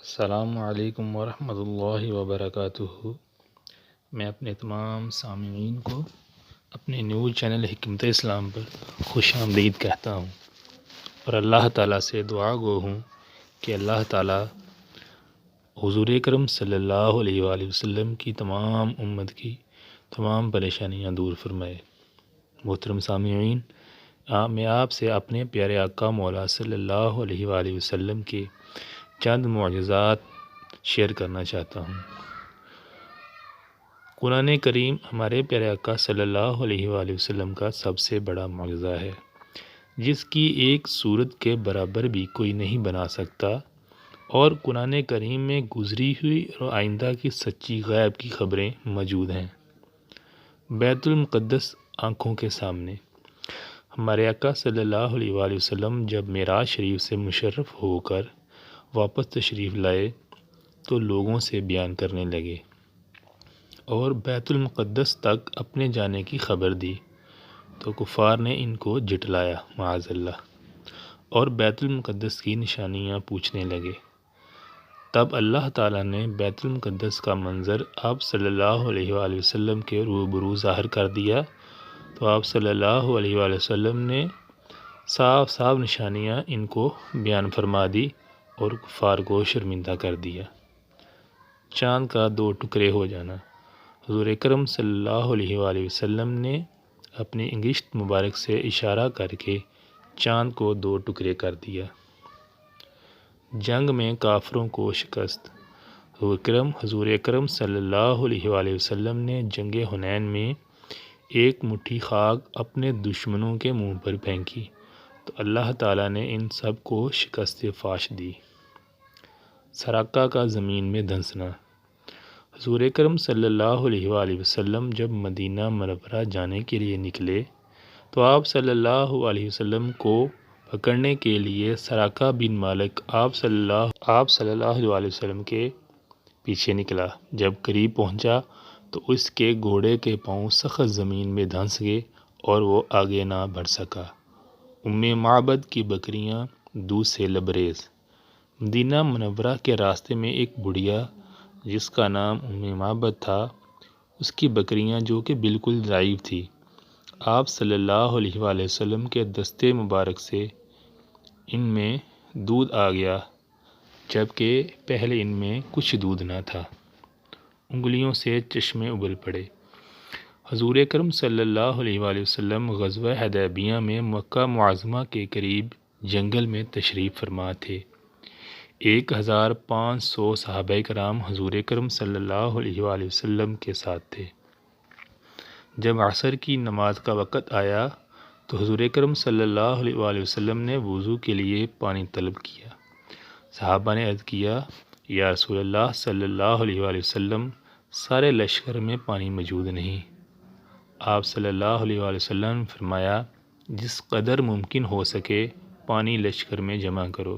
السلام علیکم ورحمۃ اللہ وبرکاتہ۔ میں اپنے تمام سامعین کو اپنے نیوز چینل حکمت اسلام پر خوش آمدید کہتا ہوں، اور اللہ تعالیٰ سے دعا گو ہوں کہ اللہ تعالیٰ حضور اکرم صلی اللہ علیہ وآلہ وسلم کی تمام امت کی تمام پریشانیاں دور فرمائے۔ محترم سامعین، میں آپ سے اپنے پیارے آقا مولا صلی اللہ علیہ وآلہ وسلم کے چند معجزات شیئر کرنا چاہتا ہوں۔ قرآن کریم ہمارے پیارے آقا صلی اللہ علیہ وآلہ وسلم کا سب سے بڑا معجزہ ہے، جس کی ایک صورت کے برابر بھی کوئی نہیں بنا سکتا، اور قرآن کریم میں گزری ہوئی اور آئندہ کی سچی غیب کی خبریں موجود ہیں۔ بیت المقدس آنکھوں کے سامنے۔ ہمارے آقا صلی اللہ علیہ وآلہ وسلم جب معراج شریف سے مشرف ہو کر واپس تشریف لائے تو لوگوں سے بیان کرنے لگے اور بیت المقدس تک اپنے جانے کی خبر دی، تو کفار نے ان کو جھٹلایا معاذ اللہ، اور بیت المقدس کی نشانیاں پوچھنے لگے۔ تب اللہ تعالیٰ نے بیت المقدس کا منظر آپ صلی اللہ علیہ وآلہ وسلم کے روبرو ظاہر کر دیا، تو آپ صلی اللہ علیہ وآلہ وسلم نے صاف صاف نشانیاں ان کو بیان فرما دی اور کفار کو شرمندہ کر دیا۔ چاند کا دو ٹکڑے ہو جانا۔ حضور اکرم صلی اللہ علیہ وآلہ وسلم نے اپنی انگشت مبارک سے اشارہ کر کے چاند کو دو ٹکڑے کر دیا۔ جنگ میں کافروں کو شکست۔ حضور اکرم صلی اللہ علیہ وآلہ وسلم نے جنگ حنین میں ایک مٹھی خاک اپنے دشمنوں کے منہ پر پھینکی تو اللہ تعالیٰ نے ان سب کو شکست فاش دی۔ سراقہ کا زمین میں دھنسنا۔ حضور اکرم صلی اللہ علیہ وآلہ وسلم جب مدینہ منورہ جانے کے لیے نکلے تو آپ صلی اللہ علیہ وسلم کو پکڑنے کے لیے سراقہ بن مالک آپ صلی اللہ علیہ وسلم کے پیچھے نکلا۔ جب قریب پہنچا تو اس کے گھوڑے کے پاؤں سخت زمین میں دھنس گئے اور وہ آگے نہ بڑھ سکا۔ معبد کی بکریاں دودھ سے لبریز۔ مدینہ منورہ کے راستے میں ایک بڑھیا جس کا نام معبد تھا، اس کی بکریاں جو کہ بالکل ضعیف تھی، آپ صلی اللہ علیہ وآلہ وسلم کے دستے مبارک سے ان میں دودھ آ گیا، جبکہ پہلے ان میں کچھ دودھ نہ تھا۔ انگلیوں سے چشمے ابل پڑے۔ حضور اکرم صلی اللہ علیہ وآلہ وسلم غزوہ حدیبیہ میں مکہ معظمہ کے قریب جنگل میں تشریف فرما تھے۔ 1500 صحابہ کرام حضور اکرم صلی اللہ علیہ وآلہ وسلم کے ساتھ تھے۔ جب عصر کی نماز کا وقت آیا تو حضور اکرم صلی اللہ علیہ وآلہ وسلم نے وضو کے لیے پانی طلب کیا۔ صحابہ نے عرض کیا، یا رسول اللہ صلی اللہ علیہ وآلہ وسلم، سارے لشکر میں پانی موجود نہیں۔ آپ صلی اللہ علیہ وآلہ وسلم نے فرمایا، جس قدر ممکن ہو سکے پانی لشکر میں جمع کرو۔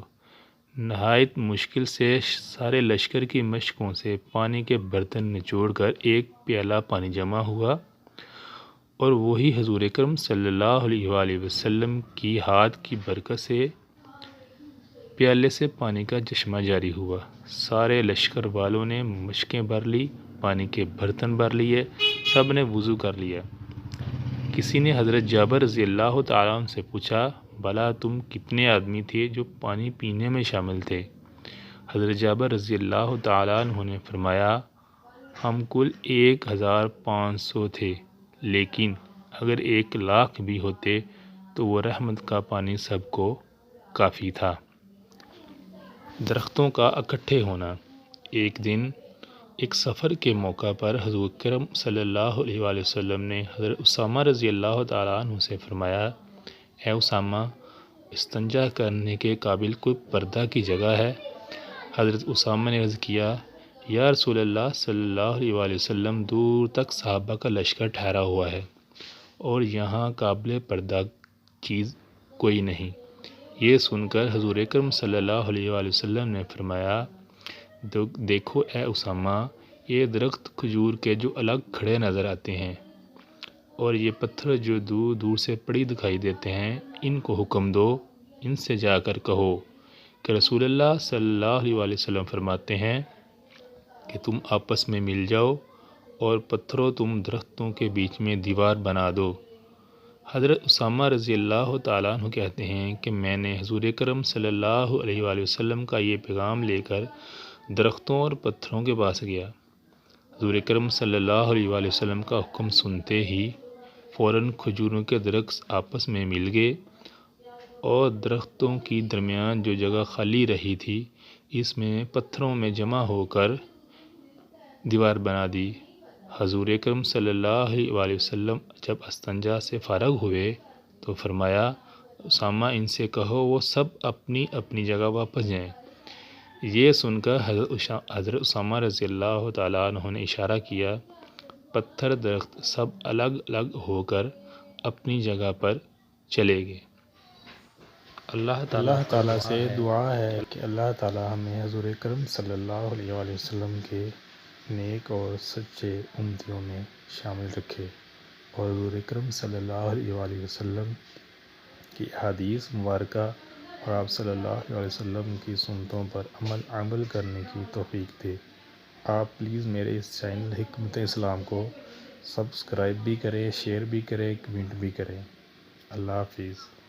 نہایت مشکل سے سارے لشکر کی مشکوں سے پانی کے برتن نچوڑ کر ایک پیالہ پانی جمع ہوا، اور وہی حضور اکرم صلی اللہ علیہ وآلہ وسلم کی ہاتھ کی برکت سے پیالے سے پانی کا چشمہ جاری ہوا۔ سارے لشکر والوں نے مشکیں بھر لی، پانی کے برتن بھر لیے، سب نے وضو کر لیا۔ کسی نے حضرت جابر رضی اللہ تعالیٰ عنہ سے پوچھا، بھلا تم کتنے آدمی تھے جو پانی پینے میں شامل تھے؟ حضرت جابر رضی اللہ تعالیٰ عنہ نے فرمایا، ہم کل 1500 تھے، لیکن اگر 1,00,000 بھی ہوتے تو وہ رحمت کا پانی سب کو کافی تھا۔ درختوں کا اکٹھے ہونا۔ ایک دن ایک سفر کے موقع پر حضور اکرم صلی اللہ علیہ وآلہ وسلم نے حضرت اسامہ رضی اللہ تعالیٰ عنہ سے فرمایا، اے اسامہ، استنجا کرنے کے قابل کوئی پردہ کی جگہ ہے؟ حضرت اسامہ نے عرض کیا، یا رسول اللہ صلی اللہ علیہ وآلہ وسلم، دور تک صحابہ کا لشکر ٹھہرا ہوا ہے اور یہاں قابل پردہ چیز کوئی نہیں۔ یہ سن کر حضور اکرم صلی اللہ علیہ وآلہ وسلم نے فرمایا، دیکھو اے اسامہ، یہ درخت کھجور کے جو الگ کھڑے نظر آتے ہیں اور یہ پتھر جو دور دور سے پڑی دکھائی دیتے ہیں، ان کو حکم دو، ان سے جا کر کہو کہ رسول اللہ صلی اللہ علیہ وسلم فرماتے ہیں کہ تم آپس میں مل جاؤ اور پتھروں تم درختوں کے بیچ میں دیوار بنا دو۔ حضرت اسامہ رضی اللہ تعالیٰ عنہ کہتے ہیں کہ میں نے حضور اکرم صلی اللہ علیہ وآلہ وسلم کا یہ پیغام لے کر درختوں اور پتھروں کے پاس گیا۔ حضور اکرم صلی اللہ علیہ وآلہ وسلم کا حکم سنتے ہی فوراً کھجوروں کے درخت آپس میں مل گئے اور درختوں کی درمیان جو جگہ خالی رہی تھی اس میں پتھروں میں جمع ہو کر دیوار بنا دی۔ حضور اکرم صلی اللہ علیہ وآلہ وسلم جب استنجا سے فارغ ہوئے تو فرمایا اسامہ ان سے کہو وہ سب اپنی اپنی جگہ واپس جائیں۔ یہ سن کر حضرت اسامہ رضی اللہ تعالیٰ عنہ نے اشارہ کیا، پتھر درخت سب الگ الگ ہو کر اپنی جگہ پر چلے گئے۔ اللہ تعالیٰ سے دعا ہے کہ اللہ تعالیٰ ہمیں حضور اکرم صلی اللہ علیہ وآلہ وسلم کے نیک اور سچے امتیوں میں شامل رکھے اور حضور اکرم صلی اللہ علیہ وآلہ وسلم کی احادیث مبارکہ اور آپ صلی اللہ علیہ وسلم کی سنتوں پر عمل کرنے کی توفیق دے۔ آپ پلیز میرے اس چینل حکمت اسلام کو سبسکرائب بھی کریں، شیئر بھی کریں، کمنٹ بھی کریں۔ اللہ حافظ۔